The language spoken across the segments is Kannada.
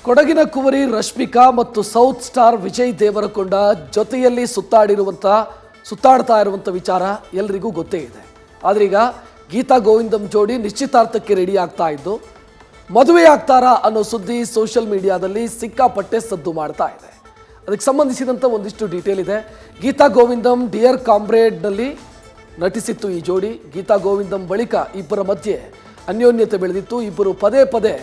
ಕೊಡಗಿನ ಕುವರಿ ರಶ್ಮಿಕಾ ಮತ್ತು ಸೌತ್ ಸ್ಟಾರ್ ವಿಜಯ್ ದೇವರಕೊಂಡ ಜೊತೆಯಲ್ಲಿ ಸುತ್ತಾಡ್ತಾ ಇರುವಂಥ ವಿಚಾರ ಎಲ್ರಿಗೂ ಗೊತ್ತೇ ಇದೆ. ಆದರೆ ಈಗ ಗೀತಾ ಗೋವಿಂದಂ ಜೋಡಿ ನಿಶ್ಚಿತಾರ್ಥಕ್ಕೆ ರೆಡಿ ಆಗ್ತಾ ಇದ್ದು, ಮದುವೆ ಆಗ್ತಾರಾ ಅನ್ನೋ ಸುದ್ದಿ ಸೋಷಿಯಲ್ ಮೀಡಿಯಾದಲ್ಲಿ ಸಿಕ್ಕಾಪಟ್ಟೆ ಸದ್ದು ಮಾಡ್ತಾ ಇದೆ. ಅದಕ್ಕೆ ಸಂಬಂಧಿಸಿದಂಥ ಒಂದಿಷ್ಟು ಡೀಟೇಲ್ ಇದೆ. ಗೀತಾ ಗೋವಿಂದಂ ಡಿಯರ್ ಕಾಮ್ರೇಡ್ನಲ್ಲಿ ನಟಿಸಿತ್ತು ಈ ಜೋಡಿ. ಗೀತಾ ಗೋವಿಂದಂ ಬಳಿಕ ಇಬ್ಬರ ಮಧ್ಯೆ ಅನ್ಯೋನ್ಯತೆ ಬೆಳೆದಿತ್ತು. ಇಬ್ಬರು ಪದೇ ಪದೇ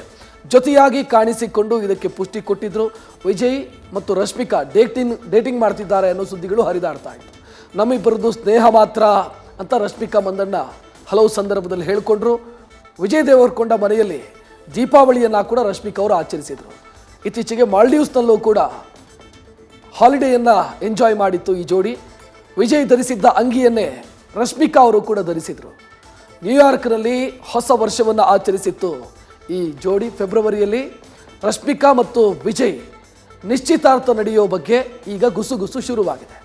ಜೊತೆಯಾಗಿ ಕಾಣಿಸಿಕೊಂಡು ಇದಕ್ಕೆ ಪುಷ್ಟಿ ಕೊಟ್ಟಿದ್ರು. ವಿಜಯ್ ಮತ್ತು ರಶ್ಮಿಕಾ ಡೇಟಿಂಗ್ ಮಾಡ್ತಿದ್ದಾರೆ ಅನ್ನೋ ಸುದ್ದಿಗಳು ಹರಿದಾಡ್ತಾ ಇತ್ತು. ನಮ್ಮಿಬ್ಬರದ್ದು ಸ್ನೇಹ ಮಾತ್ರ ಅಂತ ರಶ್ಮಿಕಾ ಮಂದಣ್ಣ ಹಲವು ಸಂದರ್ಭದಲ್ಲಿ ಹೇಳಿಕೊಂಡ್ರು. ವಿಜಯ್ ದೇವರಕೊಂಡ ಮನೆಯಲ್ಲಿ ದೀಪಾವಳಿಯನ್ನು ಕೂಡ ರಶ್ಮಿಕಾ ಅವರು ಆಚರಿಸಿದರು. ಇತ್ತೀಚೆಗೆ ಮಾಲ್ಡೀವ್ಸ್ನಲ್ಲೂ ಕೂಡ ಹಾಲಿಡೇಯನ್ನು ಎಂಜಾಯ್ ಮಾಡಿತ್ತು ಈ ಜೋಡಿ. ವಿಜಯ್ ಧರಿಸಿದ್ದ ಅಂಗಿಯನ್ನೇ ರಶ್ಮಿಕಾ ಅವರು ಕೂಡ ಧರಿಸಿದರು. ನ್ಯೂಯಾರ್ಕ್ನಲ್ಲಿ ಹೊಸ ವರ್ಷವನ್ನು ಆಚರಿಸಿತ್ತು ಈ ಜೋಡಿ. ಫೆಬ್ರವರಿಯಲ್ಲಿ ರಶ್ಮಿಕಾ ಮತ್ತು ವಿಜಯ್ ನಿಶ್ಚಿತಾರ್ಥ ನಡೆಯೋ ಬಗ್ಗೆ ಈಗ ಗುಸುಗುಸು ಶುರುವಾಗಿದೆ.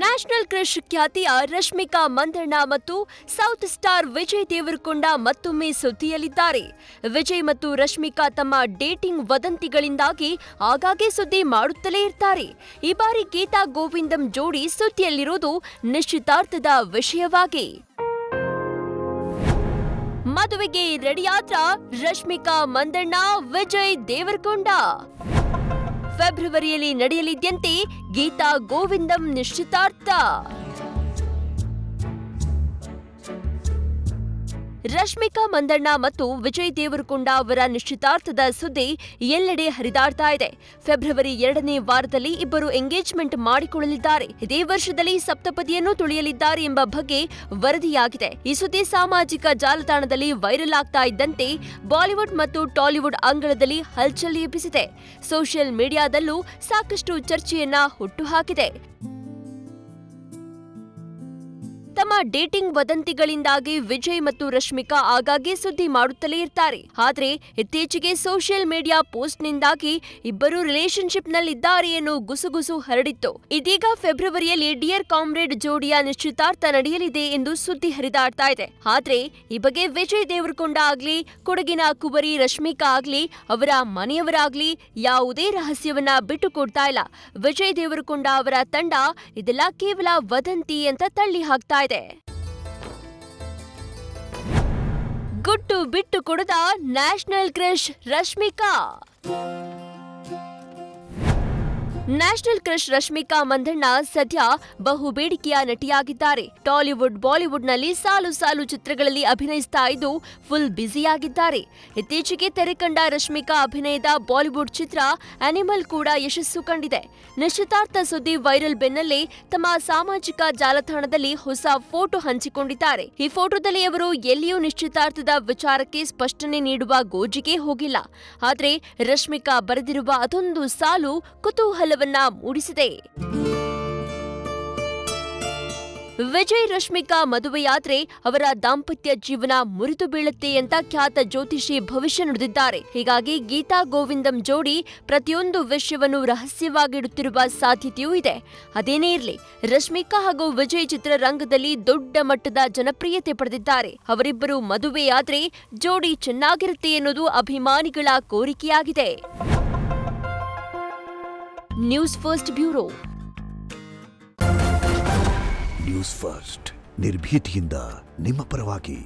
ನ್ಯಾಷನಲ್ ಕ್ರಶ್ ಖ್ಯಾತಿಯ ರಶ್ಮಿಕಾ ಮಂದಣ್ಣ ಮತ್ತು ಸೌತ್ ಸ್ಟಾರ್ ವಿಜಯ್ ದೇವರಕೊಂಡ ಮತ್ತೊಮ್ಮೆ ಸುದ್ದಿಯಲ್ಲಿದ್ದಾರೆ. ವಿಜಯ್ ಮತ್ತು ರಶ್ಮಿಕಾ ತಮ್ಮ ಡೇಟಿಂಗ್ ವದಂತಿಗಳಿಂದಾಗಿ ಆಗಾಗ್ಗೆ ಸುದ್ದಿ ಮಾಡುತ್ತಲೇ ಇರ್ತಾರೆ. ಈ ಬಾರಿ ಗೀತಾ ಗೋವಿಂದಂ ಜೋಡಿ ಸುದ್ದಿಯಲ್ಲಿರೋದು ನಿಶ್ಚಿತಾರ್ಥದ ವಿಷಯವಾಗಿ. ಮದುವೆಗೆ ರೆಡಿಯಾದ್ರ ರಶ್ಮಿಕಾ ಮಂದಣ್ಣ ವಿಜಯ್ ದೇವರಕೊಂಡ. ಫೆಬ್ರವರಿಯಲ್ಲಿ ನಡೆಯಲಿದ್ದಂತೆ ಗೀತಾ ಗೋವಿಂದಂ ನಿಶ್ಚಿತಾರ್ಥ. ರಶ್ಮಿಕಾ ಮಂದಣ್ಣ ಮತ್ತು ವಿಜಯ್ ದೇವರಕೊಂಡ ಅವರ ನಿಶ್ಚಿತಾರ್ಥದ ಸುದ್ದಿ ಎಲ್ಲೆಡೆ ಹರಿದಾಡ್ತಾ ಇದೆ. ಫೆಬ್ರವರಿ 2ನೇ ವಾರದಲ್ಲಿ ಇಬ್ಬರು ಎಂಗೇಜ್ಮೆಂಟ್ ಮಾಡಿಕೊಳ್ಳಲಿದ್ದಾರೆ. ಇದೇ ವರ್ಷದಲ್ಲಿ ಸಪ್ತಪದಿಯನ್ನು ತುಳಿಯಲಿದ್ದಾರೆ ಎಂಬ ಬಗ್ಗೆ ವರದಿಯಾಗಿದೆ. ಈ ಸುದ್ದಿ ಸಾಮಾಜಿಕ ಜಾಲತಾಣದಲ್ಲಿ ವೈರಲ್ ಆಗ್ತಾ ಇದ್ದಂತೆ ಬಾಲಿವುಡ್ ಮತ್ತು ಟಾಲಿವುಡ್ ಅಂಗಳದಲ್ಲಿ ಹಲ್ಚಲ್ ಎಬ್ಬಿಸಿದೆ. ಸೋಷಿಯಲ್ ಮೀಡಿಯಾದಲ್ಲೂ ಸಾಕಷ್ಟು ಚರ್ಚೆಯನ್ನ ಹುಟ್ಟುಹಾಕಿದೆ. ತಮ್ಮ ಡೇಟಿಂಗ್ ವದಂತಿಗಳಿಂದಾಗಿ ವಿಜಯ್ ಮತ್ತು ರಶ್ಮಿಕಾ ಆಗಾಗ್ಗೆ ಸುದ್ದಿ ಮಾಡುತ್ತಲೇ ಇರ್ತಾರೆ. ಆದ್ರೆ ಇತ್ತೀಚೆಗೆ ಸೋಷಿಯಲ್ ಮೀಡಿಯಾ ಪೋಸ್ಟ್ನಿಂದಾಗಿ ಇಬ್ಬರು ರಿಲೇಶನ್ಶಿಪ್ನಲ್ಲಿದ್ದಾರೆ ಎನ್ನುವ ಗುಸುಗುಸು ಹರಡಿತ್ತು. ಇದೀಗ ಫೆಬ್ರವರಿಯಲ್ಲಿ ಡಿಯರ್ ಕಾಮ್ರೇಡ್ ಜೋಡಿಯ ನಿಶ್ಚಿತಾರ್ಥ ನಡೆಯಲಿದೆ ಎಂದು ಸುದ್ದಿ ಹರಿದಾಡ್ತಾ ಇದೆ. ಆದ್ರೆ ಈ ಬಗ್ಗೆ ವಿಜಯ್ ದೇವರಕೊಂಡ ಆಗ್ಲಿ, ಕೊಡಗಿನ ಕುವರಿ ರಶ್ಮಿಕಾ ಆಗ್ಲಿ, ಅವರ ಮನೆಯವರಾಗ್ಲಿ ಯಾವುದೇ ರಹಸ್ಯವನ್ನ ಬಿಟ್ಟುಕೊಡ್ತಾ ಇಲ್ಲ. ವಿಜಯ್ ದೇವರಕೊಂಡ ಅವರ ತಂಡ ಇದೆಲ್ಲ ಕೇವಲ ವದಂತಿ ಅಂತ ತಳ್ಳಿ ಹಾಕ್ತಾ ಇದೆ. ಗುಟ್ಟು ಬಿಟ್ಟು ಕೊಡದ national crush Rashmika. National crush Rashmika Mandanna ಸದ್ಯ ಬಹು ಬೇಡಿಕೆಯ ನಟಿಯಾಗಿದ್ದಾರೆ. ಟಾಲಿವುಡ್, ಬಾಲಿವುಡ್ನಲ್ಲಿ ಸಾಲು ಸಾಲು ಚಿತ್ರಗಳಲ್ಲಿ ಅಭಿನಯಿಸ್ತಾ ಇದ್ದು ಫುಲ್ ಬ್ಯುಸಿಯಾಗಿದ್ದಾರೆ. ಇತ್ತೀಚೆಗೆ ತೆರೆ ಕಂಡ ರಶ್ಮಿಕಾ ಅಭಿನಯದ ಬಾಲಿವುಡ್ ಚಿತ್ರ ಅನಿಮಲ್ ಕೂಡ ಯಶಸ್ಸು ಕಂಡಿದೆ. ನಿಶ್ಚಿತಾರ್ಥ ಸುದ್ದಿ ವೈರಲ್ ಬೆನ್ನಲ್ಲೇ ತಮ್ಮ ಸಾಮಾಜಿಕ ಜಾಲತಾಣದಲ್ಲಿ ಹೊಸ ಫೋಟೋ ಹಂಚಿಕೊಂಡಿದ್ದಾರೆ. ಈ ಫೋಟೋದಲ್ಲಿ ಅವರು ಎಲ್ಲಿಯೂ ನಿಶ್ಚಿತಾರ್ಥದ ವಿಚಾರಕ್ಕೆ ಸ್ಪಷ್ಟನೆ ನೀಡುವ ಗೋಜಿಗೆ ಹೋಗಿಲ್ಲ. ಆದ್ರೆ ರಶ್ಮಿಕಾ ಬರೆದಿರುವ ಅದೊಂದು ಸಾಲು ಕುತೂಹಲವನ್ನ ಮೂಡಿಸಿದೆ. ವಿಜಯ್ ರಶ್ಮಿಕಾ ಮದುವೆಯಾದ್ರೆ ಅವರ ದಾಂಪತ್ಯ ಜೀವನ ಮುರಿದು ಬೀಳುತ್ತೆ ಅಂತ ಖ್ಯಾತ ಜ್ಯೋತಿಷಿ ಭವಿಷ್ಯ ನುಡಿದಿದ್ದಾರೆ. ಹೀಗಾಗಿ ಗೀತಾ ಗೋವಿಂದಂ ಜೋಡಿ ಪ್ರತಿಯೊಂದು ವಿಷಯವನ್ನು ರಹಸ್ಯವಾಗಿಡುತ್ತಿರುವ ಸಾಧ್ಯತೆಯೂ ಇದೆ. ಅದೇನೇ ಇರಲಿ, ರಶ್ಮಿಕಾ ಹಾಗೂ ವಿಜಯ್ ಚಿತ್ರರಂಗದಲ್ಲಿ ದೊಡ್ಡ ಮಟ್ಟದ ಜನಪ್ರಿಯತೆ ಪಡೆದಿದ್ದಾರೆ. ಅವರಿಬ್ಬರು ಮದುವೆಯಾದ್ರೆ ಜೋಡಿ ಚೆನ್ನಾಗಿರುತ್ತೆ ಎನ್ನುವುದು ಅಭಿಮಾನಿಗಳ ಕೋರಿಕೆಯಾಗಿದೆ. News first bureau. News first ನಿರ್ಭೀತಿಯಿಂದ ನಿಮ್ಮ ಪರವಾಗಿ.